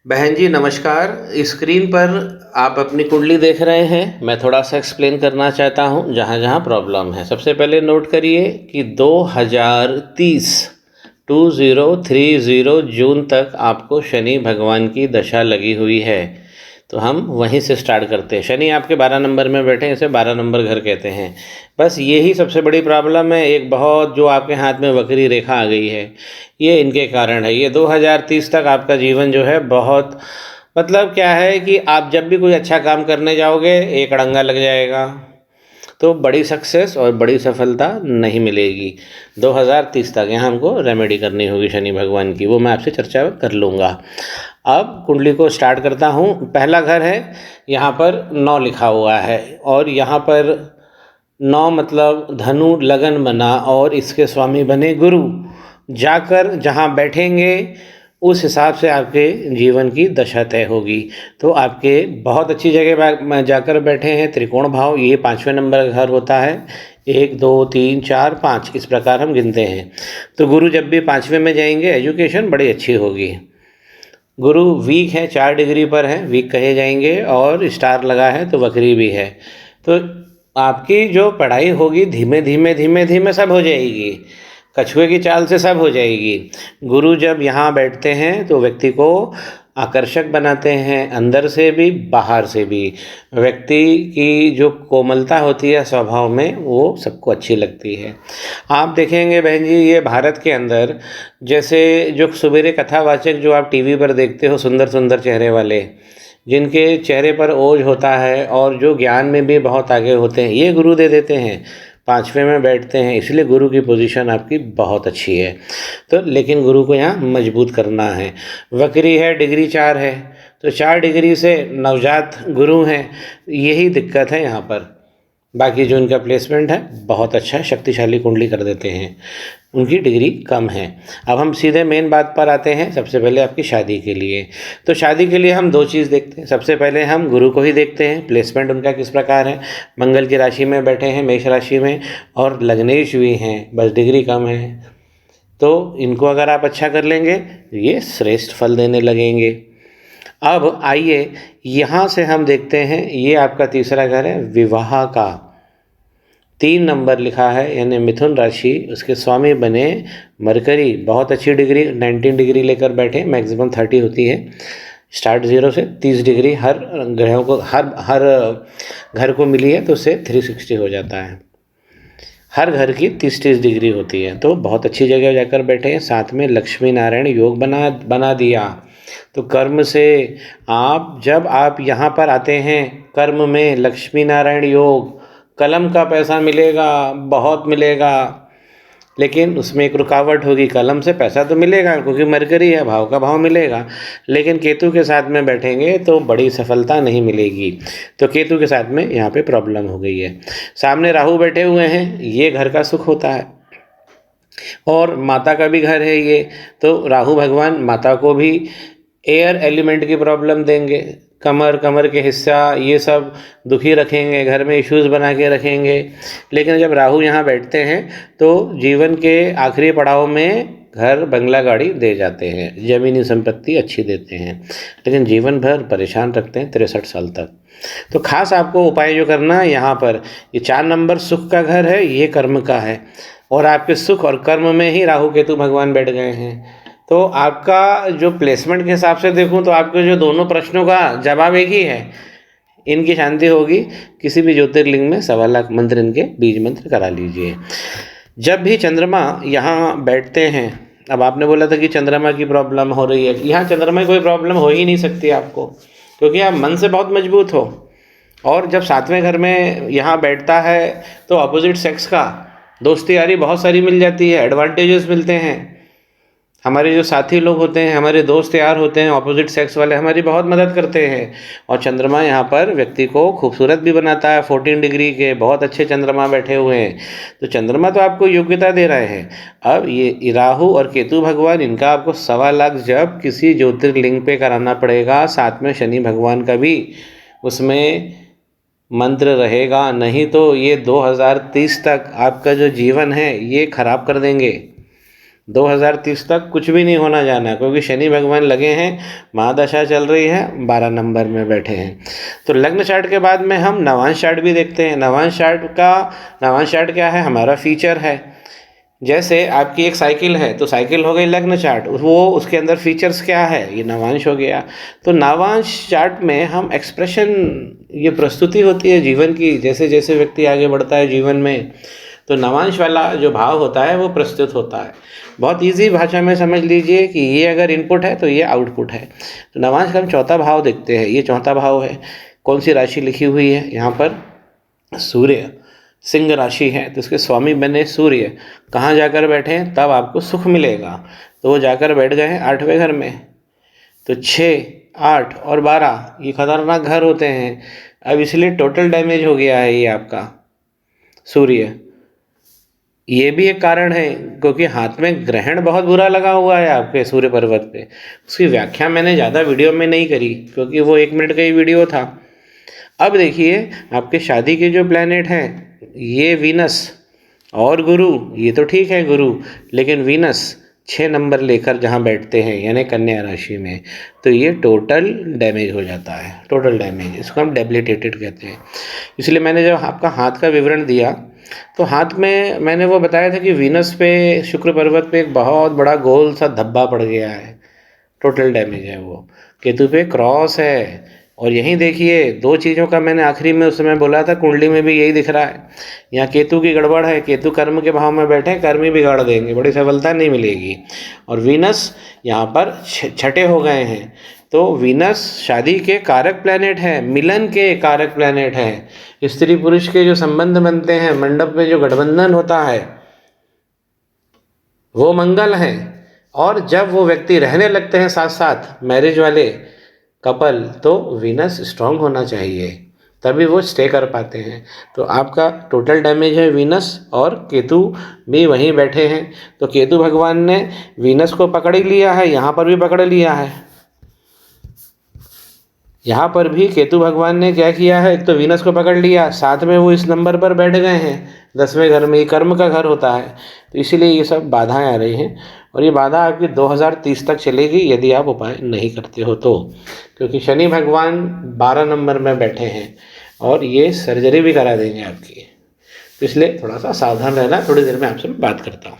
बहन जी नमस्कार। स्क्रीन पर आप अपनी कुंडली देख रहे हैं। मैं थोड़ा सा एक्सप्लेन करना चाहता हूँ जहाँ जहाँ प्रॉब्लम है। सबसे पहले नोट करिए कि 2030 जून तक आपको शनि भगवान की दशा लगी हुई है। तो हम वहीं से स्टार्ट करते हैं। शनि आपके 12 नंबर में बैठे हैं, इसे 12 नंबर घर कहते हैं। बस यही सबसे बड़ी प्रॉब्लम है। एक बहुत जो आपके हाथ में वक्री रेखा आ गई है, ये इनके कारण है। ये 2030 तक आपका जीवन जो है बहुत, मतलब क्या है कि आप जब भी कोई अच्छा काम करने जाओगे एक अड़ंगा लग जाएगा, तो बड़ी सक्सेस और बड़ी सफलता नहीं मिलेगी। 2030 तक यहाँ हमको रेमेडी करनी होगी शनि भगवान की, वो मैं आपसे चर्चा कर लूँगा। अब कुंडली को स्टार्ट करता हूँ। पहला घर है, यहाँ पर 9 लिखा हुआ है और यहाँ पर 9 मतलब धनु लगन बना और इसके स्वामी बने गुरु। जाकर जहाँ बैठेंगे उस हिसाब से आपके जीवन की दशा तय होगी। तो आपके बहुत अच्छी जगह जाकर बैठे हैं। त्रिकोण भाव, ये 5वें नंबर का घर होता है। 1 2 3 4 5 इस प्रकार हम गिनते हैं। तो गुरु जब भी 5वें में जाएंगे एजुकेशन बड़ी अच्छी होगी। गुरु वीक है, 4 डिग्री पर है, वीक कहे जाएंगे, और स्टार लगा है तो वक्री भी है। तो आपकी जो पढ़ाई होगी धीमे धीमे धीमे धीमे सब हो जाएगी, कछुए की चाल से सब हो जाएगी। गुरु जब यहाँ बैठते हैं तो व्यक्ति को आकर्षक बनाते हैं, अंदर से भी बाहर से भी। व्यक्ति की जो कोमलता होती है स्वभाव में, वो सबको अच्छी लगती है। आप देखेंगे बहन जी, ये भारत के अंदर जैसे जो सवेरे कथावाचक जो आप टीवी पर देखते हो, सुंदर सुंदर चेहरे वाले, जिनके चेहरे पर ओज होता है और जो ज्ञान में भी बहुत आगे होते हैं, ये गुरु दे देते हैं। 5वें में बैठते हैं, इसलिए गुरु की पोजीशन आपकी बहुत अच्छी है। तो लेकिन गुरु को यहाँ मजबूत करना है। वक्री है, डिग्री 4 है, तो 4 डिग्री से नवजात गुरु हैं। यही दिक्कत है यहाँ पर। बाकी जो इनका प्लेसमेंट है बहुत अच्छा है, शक्तिशाली कुंडली कर देते हैं। उनकी डिग्री कम है। अब हम सीधे मेन बात पर आते हैं। सबसे पहले आपकी शादी के लिए, तो शादी के लिए हम 2 चीज़ देखते हैं। सबसे पहले हम गुरु को ही देखते हैं, प्लेसमेंट उनका किस प्रकार है। मंगल की राशि में बैठे हैं, मेष राशि में, और लग्नेश भी हैं, बस डिग्री कम है। तो इनको अगर आप अच्छा कर लेंगे ये श्रेष्ठ फल देने लगेंगे। अब आइए यहाँ से हम देखते हैं, ये आपका तीसरा घर है विवाह का। 3 नंबर लिखा है, यानी मिथुन राशि, उसके स्वामी बने मरकरी। बहुत अच्छी डिग्री, 19 डिग्री लेकर बैठे, मैक्सिमम 30 होती है। स्टार्ट 0 से 30 डिग्री हर ग्रहों को, हर घर को मिली है, तो उससे 360 हो जाता है। हर घर की 30-30 डिग्री होती है। तो बहुत अच्छी जगह जाकर बैठे हैं। साथ में लक्ष्मी नारायण योग बना दिया। तो कर्म से जब आप यहाँ पर आते हैं, कर्म में लक्ष्मी नारायण योग, कलम का पैसा मिलेगा, बहुत मिलेगा। लेकिन उसमें एक रुकावट होगी। कलम से पैसा तो मिलेगा क्योंकि मरकरी है, भाव का भाव मिलेगा, लेकिन केतु के साथ में बैठेंगे तो बड़ी सफलता नहीं मिलेगी। तो केतु के साथ में यहाँ पे प्रॉब्लम हो गई है। सामने राहु बैठे हुए हैं, ये घर का सुख होता है और माता का भी घर है ये। तो राहु भगवान माता को भी एयर एलिमेंट की प्रॉब्लम देंगे। कमर के हिस्सा ये सब दुखी रखेंगे, घर में इश्यूज़ बना के रखेंगे। लेकिन जब राहु यहाँ बैठते हैं तो जीवन के आखिरी पड़ाव में घर बंगला गाड़ी दे जाते हैं, ज़मीनी संपत्ति अच्छी देते हैं, लेकिन जीवन भर परेशान रखते हैं 63 साल तक। तो खास आपको उपाय जो करना है यहाँ पर, ये 4 नंबर सुख का घर है, ये कर्म का है, और आपके सुख और कर्म में ही राहु केतु भगवान बैठ गए हैं। तो आपका जो प्लेसमेंट के हिसाब से देखूं तो आपके जो दोनों प्रश्नों का जवाब एक ही है। इनकी शांति होगी, किसी भी ज्योतिर्लिंग में 1.25 लाख मंत्र, इनके बीज मंत्र करा लीजिए। जब भी चंद्रमा यहाँ बैठते हैं, अब आपने बोला था कि चंद्रमा की प्रॉब्लम हो रही है, यहाँ चंद्रमा की कोई प्रॉब्लम हो ही नहीं सकती आपको, क्योंकि आप मन से बहुत मजबूत हो। और जब 7वें घर में यहाँ बैठता है तो अपोजिट सेक्स का दोस्ती यारी बहुत सारी मिल जाती है, एडवांटेजेस मिलते हैं। हमारे जो साथी लोग होते हैं, हमारे दोस्त यार होते हैं, ऑपोजिट सेक्स वाले हमारी बहुत मदद करते हैं। और चंद्रमा यहाँ पर व्यक्ति को खूबसूरत भी बनाता है। 14 डिग्री के बहुत अच्छे चंद्रमा बैठे हुए हैं। तो चंद्रमा तो आपको योग्यता दे रहे हैं। अब ये राहु और केतु भगवान, इनका आपको 1.25 लाख जब किसी ज्योतिर्लिंग पे कराना पड़ेगा। साथ में शनि भगवान का भी उसमें मंत्र रहेगा, नहीं तो ये 2030 तक आपका जो जीवन है ये खराब कर देंगे। 2030 तक कुछ भी नहीं होना जाना, क्योंकि शनि भगवान लगे हैं, महादशा चल रही है, 12 नंबर में बैठे हैं। तो लग्न चार्ट के बाद में हम नवांश चार्ट भी देखते हैं। नवांश चार्ट क्या है? हमारा फीचर है। जैसे आपकी एक साइकिल है, तो साइकिल हो गई लग्न चार्ट, वो उसके अंदर फीचर्स क्या है? ये नवांश हो गया। तो नवांश चार्ट में हम एक्सप्रेशन, ये प्रस्तुति होती है जीवन की, जैसे जैसे व्यक्ति आगे बढ़ता है जीवन में, तो नवांश वाला जो भाव होता है वो प्रस्तुत होता है। बहुत इजी भाषा में समझ लीजिए कि ये अगर इनपुट है तो ये आउटपुट है। तो नवांश का हम चौथा भाव देखते हैं। ये चौथा भाव है। कौन सी राशि लिखी हुई है यहाँ पर? सूर्य, सिंह राशि है, तो इसके स्वामी बने सूर्य। कहाँ जाकर बैठे हैं? तब आपको सुख मिलेगा। तो वो जाकर बैठ गए हैं 8वें घर में। तो 6, 8 और 12 ये खतरनाक घर होते हैं। अब इसलिए टोटल डैमेज हो गया है ये आपका सूर्य। ये भी एक कारण है, क्योंकि हाथ में ग्रहण बहुत बुरा लगा हुआ है आपके सूर्य पर्वत पे। उसकी व्याख्या मैंने ज़्यादा वीडियो में नहीं करी, क्योंकि वो 1 मिनट का ही वीडियो था। अब देखिए आपके शादी के जो प्लैनेट हैं, ये वीनस और गुरु, ये तो ठीक है गुरु, लेकिन वीनस 6 नंबर लेकर जहाँ बैठते हैं, यानी कन्या राशि में, तो ये टोटल डैमेज हो जाता है। टोटल डैमेज, इसको हम डेबिलिटेटेड कहते हैं। इसलिए मैंने जब आपका हाथ का विवरण दिया, तो हाथ में मैंने वो बताया था कि वीनस पे, शुक्र पर्वत पे एक बहुत बड़ा गोल सा धब्बा पड़ गया है, टोटल डैमेज है वो। केतु पे क्रॉस है। और यहीं देखिए 2 चीज़ों का मैंने आखिरी में उस समय बोला था, कुंडली में भी यही दिख रहा है। यहाँ केतु की गड़बड़ है, केतु कर्म के भाव में बैठे, कर्म ही बिगाड़ देंगे, बड़ी सफलता नहीं मिलेगी। और वीनस यहाँ पर छठे हो गए हैं। तो वीनस शादी के कारक प्लैनेट है, मिलन के कारक प्लैनेट है। स्त्री पुरुष के जो संबंध बनते हैं, मंडप में जो गठबंधन होता है, वो मंगल है। और जब वो व्यक्ति रहने लगते हैं साथ साथ, मैरिज वाले कपल, तो वीनस स्ट्रांग होना चाहिए, तभी वो स्टे कर पाते हैं। तो आपका टोटल डैमेज है वीनस, और केतु भी वहीं बैठे हैं। तो केतु भगवान ने वीनस को पकड़ ही लिया है, यहाँ पर भी पकड़ लिया है। यहाँ पर भी केतु भगवान ने क्या किया है? एक तो वीनस को पकड़ लिया, साथ में वो इस नंबर पर बैठ गए हैं 10वें घर में। ये कर्म का घर होता है, तो इसीलिए ये सब बाधाएं आ रही हैं। और ये बाधा आपकी 2030 तक चलेगी, यदि आप उपाय नहीं करते हो तो, क्योंकि शनि भगवान 12 नंबर में बैठे हैं और ये सर्जरी भी करा देंगे आपकी। तो इसलिए थोड़ा सा सावधान रहना। थोड़ी देर में आपसे बात करता हूँ।